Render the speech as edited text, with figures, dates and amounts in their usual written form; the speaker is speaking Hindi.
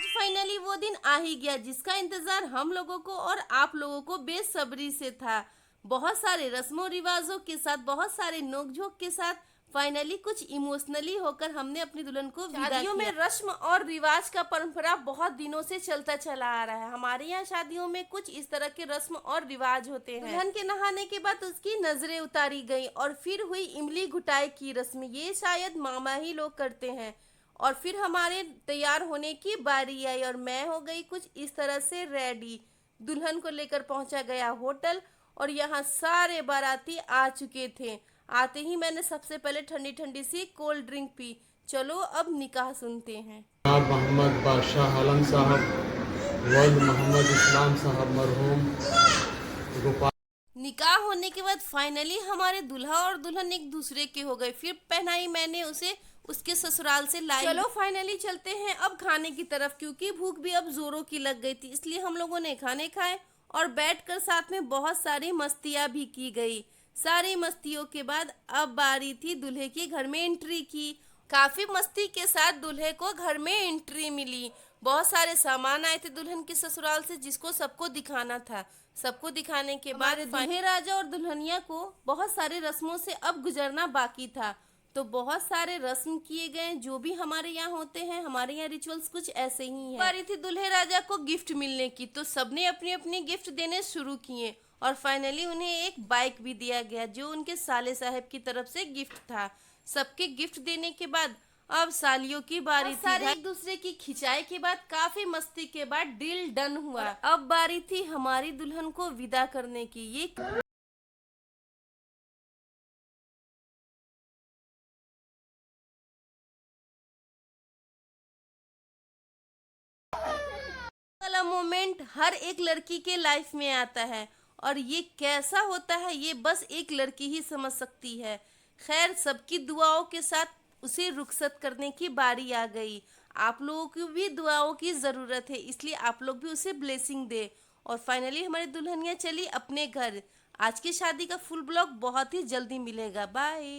फाइनली वो दिन आ ही गया जिसका इंतजार हम लोगों को और आप लोगों को बेसब्री से था। बहुत सारे रस्मों रिवाजों के साथ, बहुत सारे नोकझोंक के साथ फाइनली कुछ इमोशनली होकर हमने अपनी दुल्हन को विदा किया। शादियों में रस्म और रिवाज का परंपरा बहुत दिनों से चलता चला आ रहा है। हमारे यहाँ शादियों में कुछ इस तरह के रस्म और रिवाज होते हैं। दुल्हन के नहाने के बाद उसकी नजरें उतारी गई और फिर हुई इमली घुटाई की रस्म। ये शायद मामा ही लोग करते हैं। और फिर हमारे तैयार होने की बारी आई और मैं हो गई कुछ इस तरह से रेडी। दुल्हन को लेकर पहुंचा गया होटल और यहाँ सारे बाराती आ चुके थे। आते ही मैंने सबसे पहले ठंडी ठंडी सी कोल्ड ड्रिंक पी। चलो अब निकाह सुनते हैं। जनाब मोहम्मद बादशाह आलम साहब, वल्द मोहम्मद इस्लाम साहब मरहूम गोपाल। निकाह होने के बाद फाइनली हमारे दूल्हा और दुल्हन एक दूसरे के हो गए। फिर पहनाई मैंने उसे उसके ससुराल से लाई। चलो फाइनली चलते हैं अब खाने की तरफ, क्योंकि भूख भी अब जोरों की लग गई थी। इसलिए हम लोगों ने खाने खाए और बैठकर साथ में बहुत सारी मस्तियां भी की गई। सारी मस्तियों के बाद अब बारी थी दूल्हे के घर में एंट्री की। काफी मस्ती के साथ दूल्हे को घर में एंट्री मिली। बहुत सारे सामान आए थे दुल्हन के ससुराल से जिसको सबको दिखाना था। सबको दिखाने के बाद दूल्हे राजा और दुल्हनिया को बहुत सारे रस्मों से अब गुजरना बाकी था। तो बहुत सारे रस्म किए गए जो भी हमारे यहाँ होते हैं। हमारे यहाँ रिचुअल्स कुछ ऐसे ही है। बारी थी दूल्हे राजा को गिफ्ट मिलने की, तो सबने अपनी अपनी गिफ्ट देने शुरू किए और फाइनली उन्हें एक बाइक भी दिया गया जो उनके साले साहब की तरफ से गिफ्ट था। सबके गिफ्ट देने के बाद अब सालियों की बारी थी। सारे एक दूसरे की खिंचाई के बाद काफी मस्ती के बाद डील डन हुआ। अब बारी थी हमारी दुल्हन को विदा करने की। ये वाला मोमेंट हर एक लड़की के लाइफ में आता है और ये कैसा होता है ये बस एक लड़की ही समझ सकती है। खैर, सबकी दुआओं के साथ उसे रुखसत करने की बारी आ गई। आप लोगों की भी दुआओं की ज़रूरत है, इसलिए आप लोग भी उसे ब्लेसिंग दे। और फाइनली हमारी दुल्हनिया चली अपने घर। आज की शादी का फुल ब्लॉग बहुत ही जल्दी मिलेगा। बाय।